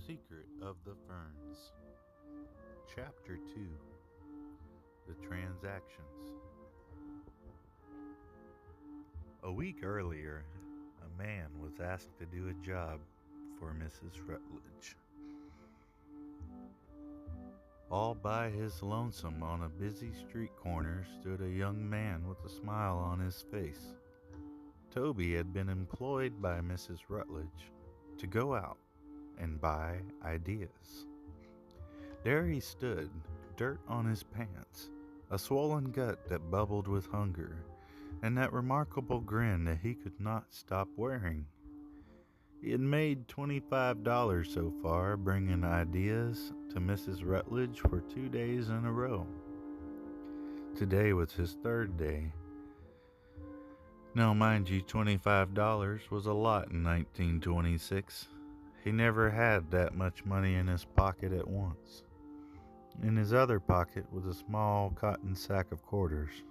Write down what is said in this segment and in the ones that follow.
Secret of the Ferns. Chapter 2. The Transactions. A week earlier, a man was asked to do a job for Mrs. Rutledge. All by his lonesome on a busy street corner stood a young man with a smile on his face. Toby had been employed by Mrs. Rutledge to go out and buy ideas. There he stood, dirt on his pants, a swollen gut that bubbled with hunger, and that remarkable grin that he could not stop wearing. He had made $25 so far, bringing ideas to Mrs. Rutledge for 2 days in a row. Today was his third day. Now, mind you, $25 was a lot in 1926. He never had that much money in his pocket at once. In his other pocket was a small cotton sack of quarters.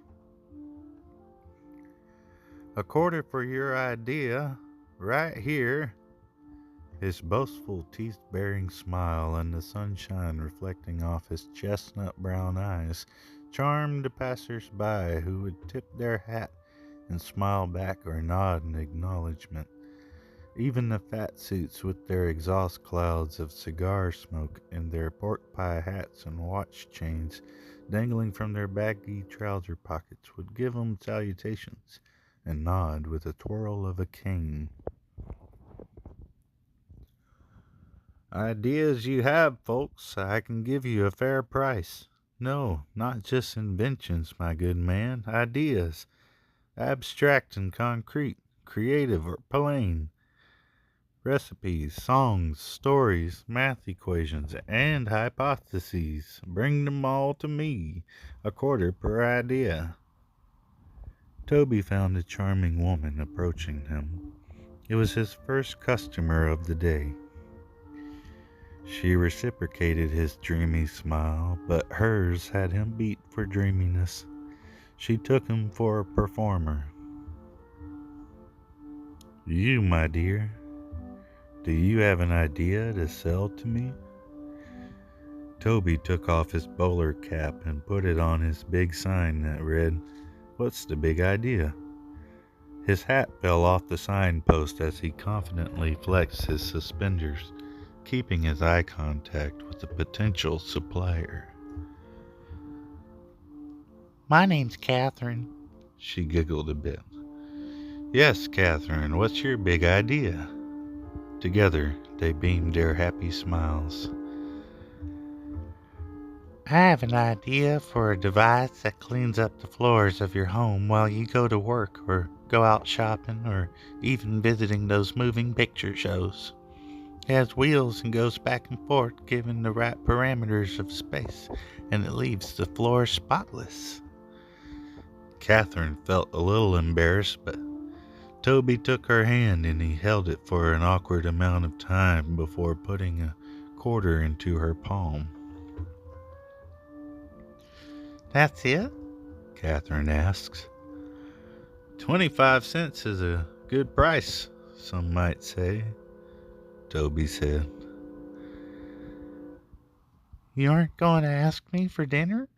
"A quarter for your idea, right here." His boastful teeth-baring smile and the sunshine reflecting off his chestnut brown eyes charmed the passers-by, who would tip their hat and smile back or nod in acknowledgment. Even the fat suits with their exhaust clouds of cigar smoke and their pork pie hats and watch chains dangling from their baggy trouser pockets would give him salutations and nod with a twirl of a cane. "Ideas you have, folks. I can give you a fair price. No, not just inventions, my good man. Ideas. Abstract and concrete, creative or plain. Recipes, songs, stories, math equations, and hypotheses. Bring them all to me. A quarter per idea." Toby found a charming woman approaching him. It was his first customer of the day. She reciprocated his dreamy smile, but hers had him beat for dreaminess. She took him for a performer. "You, my dear, do you have an idea to sell to me?" Toby took off his bowler cap and put it on his big sign that read, "What's the big idea?" His hat fell off the signpost as he confidently flexed his suspenders, keeping his eye contact with the potential supplier. "My name's Catherine." She giggled a bit. "Yes, Catherine, what's your big idea?" Together, they beamed their happy smiles. "I have an idea for a device that cleans up the floors of your home while you go to work or go out shopping or even visiting those moving picture shows. It has wheels and goes back and forth given the right parameters of space, and it leaves the floor spotless." Catherine felt a little embarrassed, but Toby took her hand and he held it for an awkward amount of time before putting a quarter into her palm. "That's it?" Catherine asks. 25 cents is a good price, some might say," Toby said. "You aren't going to ask me for dinner?"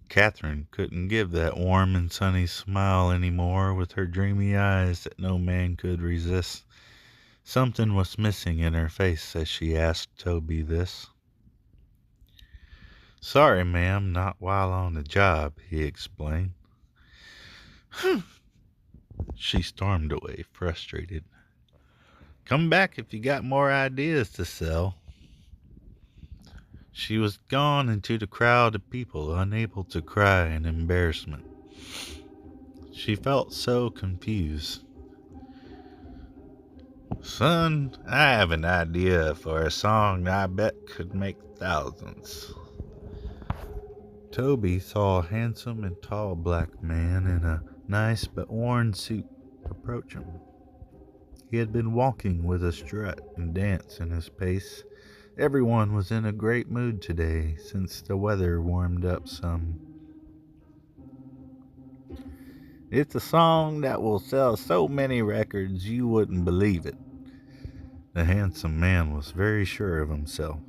Catherine couldn't give that warm and sunny smile any more with her dreamy eyes that no man could resist. Something was missing in her face as she asked Toby this. "Sorry, ma'am, not while on the job," he explained. "Humph!" She stormed away, frustrated. "Come back if you got more ideas to sell." She was gone into the crowd of people, unable to cry in embarrassment. She felt so confused. "Son, I have an idea for a song I bet could make thousands." Toby saw a handsome and tall black man in a nice but worn suit approach him. He had been walking with a strut and dance in his pace. Everyone was in a great mood today, since the weather warmed up some. "It's a song that will sell so many records you wouldn't believe it." The handsome man was very sure of himself.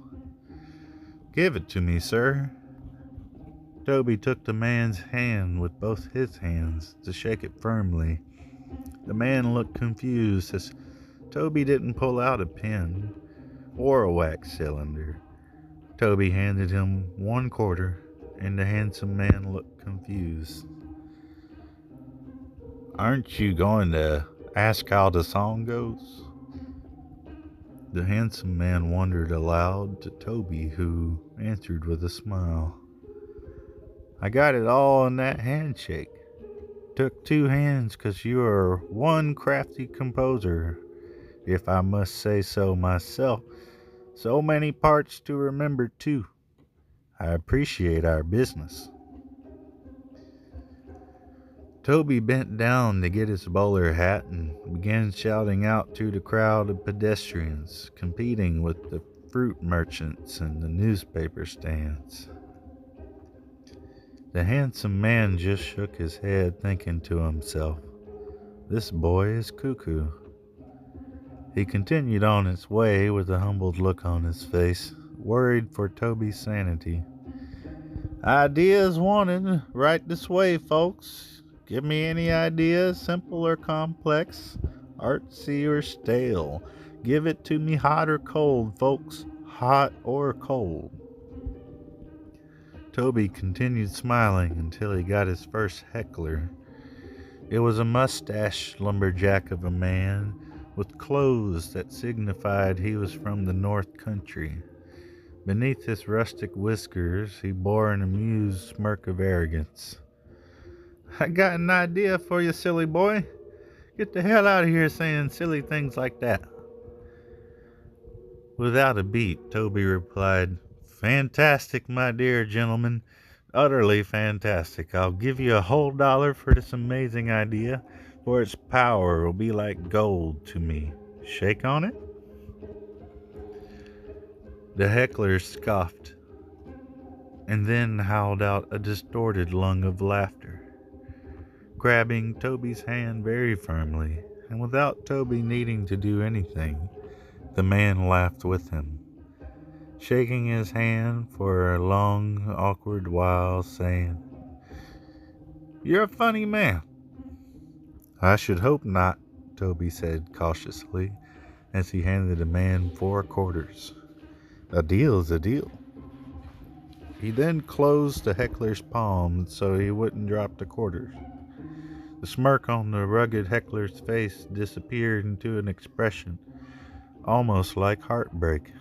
"Give it to me, sir." Toby took the man's hand with both his hands to shake it firmly. The man looked confused as Toby didn't pull out a pen or a wax cylinder. Toby handed him 1 quarter, and the handsome man looked confused. "Aren't you going to ask how the song goes?" The handsome man wondered aloud to Toby, who answered with a smile. "I got it all in that handshake. Took 2 hands 'cause you are one crafty composer, if I must say so myself. So many parts to remember, too. I appreciate our business." Toby bent down to get his bowler hat and began shouting out to the crowd of pedestrians competing with the fruit merchants and the newspaper stands. The handsome man just shook his head, thinking to himself, "This boy is cuckoo." He continued on his way with a humbled look on his face, worried for Toby's sanity. "Ideas wanted. Right this way, folks. Give me any idea, simple or complex, artsy or stale. Give it to me hot or cold, folks, hot or cold." Toby continued smiling until he got his first heckler. It was a mustached lumberjack of a man with clothes that signified he was from the North Country. Beneath his rustic whiskers he bore an amused smirk of arrogance. "I got an idea for you, silly boy. Get the hell out of here saying silly things like that." Without a beat, Toby replied, "Fantastic, my dear gentleman. Utterly fantastic. I'll give you a whole dollar for this amazing idea, for its power will be like gold to me. Shake on it?" The heckler scoffed and then howled out a distorted lung of laughter, grabbing Toby's hand very firmly, and without Toby needing to do anything, the man laughed with him, shaking his hand for a long, awkward while, saying, "You're a funny man." "I should hope not," Toby said cautiously, as he handed the man 4 quarters. "A deal's a deal." He then closed the heckler's palm so he wouldn't drop the quarters. The smirk on the rugged heckler's face disappeared into an expression almost like heartbreak.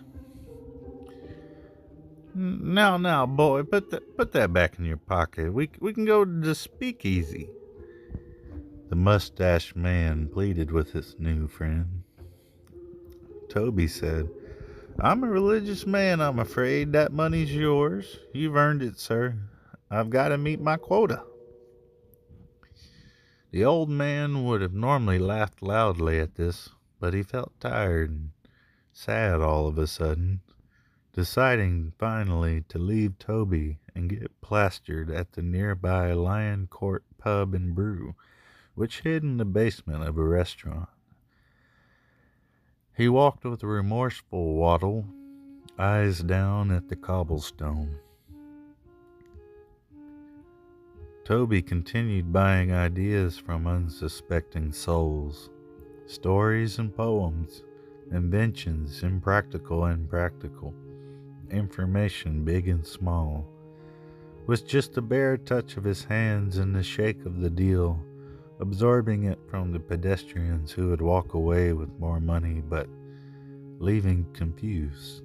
Now, boy, put that back in your pocket. We can go to the speakeasy." The mustached man pleaded with his new friend. Toby said, "I'm a religious man, I'm afraid. That money's yours. You've earned it, sir. I've got to meet my quota." The old man would have normally laughed loudly at this, but he felt tired and sad all of a sudden, deciding finally to leave Toby and get plastered at the nearby Lion Court Pub and Brew, which hid in the basement of a restaurant. He walked with a remorseful waddle, eyes down at the cobblestone. Toby continued buying ideas from unsuspecting souls, stories and poems, inventions, impractical and practical, information big and small. With just the bare touch of his hands and the shake of the deal, absorbing it from the pedestrians who would walk away with more money but leaving confused.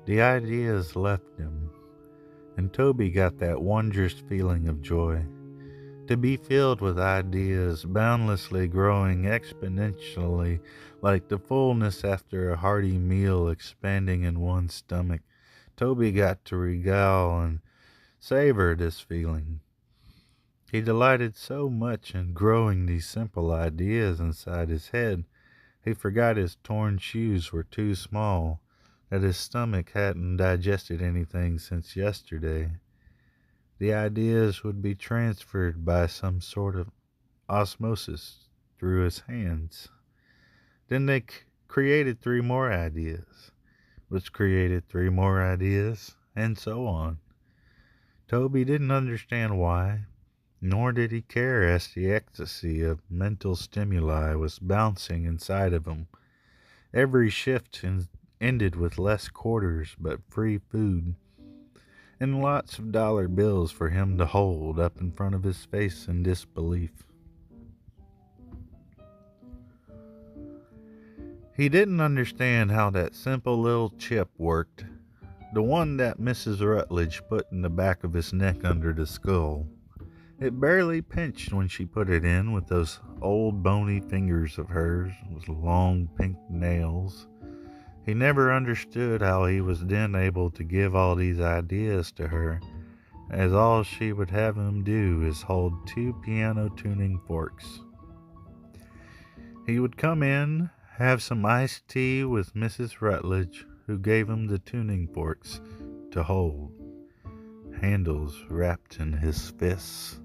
The ideas left him, and Toby got that wondrous feeling of joy. To be filled with ideas, boundlessly growing exponentially, like the fullness after a hearty meal expanding in one's stomach. Toby got to regale and savor this feeling. He delighted so much in growing these simple ideas inside his head, he forgot his torn shoes were too small, that his stomach hadn't digested anything since yesterday. The ideas would be transferred by some sort of osmosis through his hands. Then they created three more ideas, which created three more ideas, and so on. Toby didn't understand why, nor did he care as the ecstasy of mental stimuli was bouncing inside of him. Every shift ended with less quarters but free food, and lots of dollar bills for him to hold up in front of his face in disbelief. He didn't understand how that simple little chip worked, the one that Mrs. Rutledge put in the back of his neck under the skull. It barely pinched when she put it in with those old bony fingers of hers with long pink nails. He never understood how he was then able to give all these ideas to her, as all she would have him do is hold two piano tuning forks. He would come in, have some iced tea with Mrs. Rutledge, who gave him the tuning forks to hold, handles wrapped in his fists.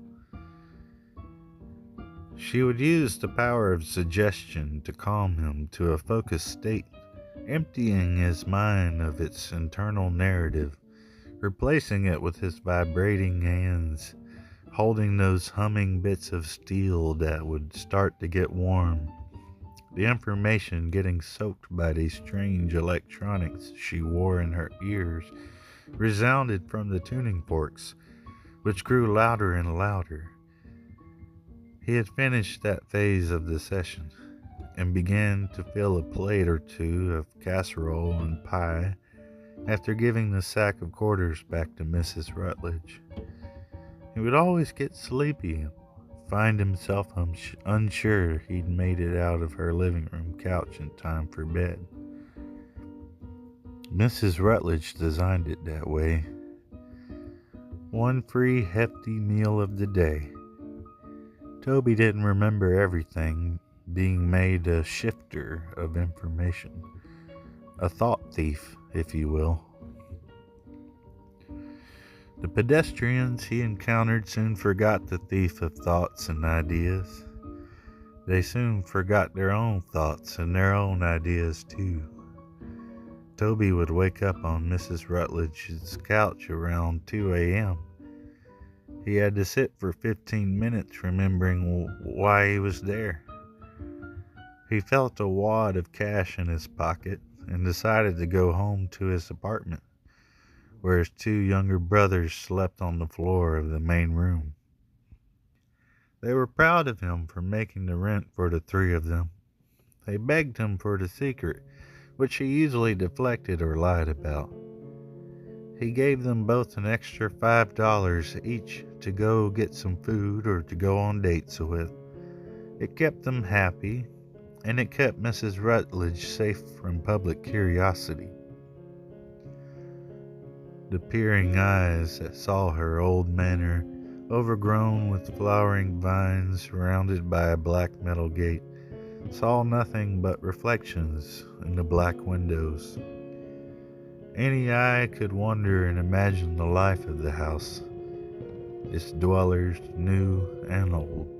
She would use the power of suggestion to calm him to a focused state, emptying his mind of its internal narrative, replacing it with his vibrating hands, holding those humming bits of steel that would start to get warm. The information getting soaked by these strange electronics she wore in her ears resounded from the tuning forks, which grew louder and louder. He had finished that phase of the session and began to fill a plate or two of casserole and pie after giving the sack of quarters back to Mrs. Rutledge. He would always get sleepy and find himself unsure he'd made it out of her living room couch in time for bed. Mrs. Rutledge designed it that way. One free hefty meal of the day. Toby didn't remember everything, being made a shifter of information, a thought thief, if you will. The pedestrians he encountered soon forgot the thief of thoughts and ideas. They soon forgot their own thoughts and their own ideas too. Toby would wake up on Mrs. Rutledge's couch around 2 a.m. He had to sit for 15 minutes remembering why he was there. He felt a wad of cash in his pocket and decided to go home to his apartment, where his two younger brothers slept on the floor of the main room. They were proud of him for making the rent for the three of them. They begged him for the secret, which he easily deflected or lied about. He gave them both an extra $5 each to go get some food or to go on dates with. It kept them happy, and it kept Mrs. Rutledge safe from public curiosity. The peering eyes that saw her old manor, overgrown with flowering vines surrounded by a black metal gate, saw nothing but reflections in the black windows. Any eye could wonder and imagine the life of the house, its dwellers new and old.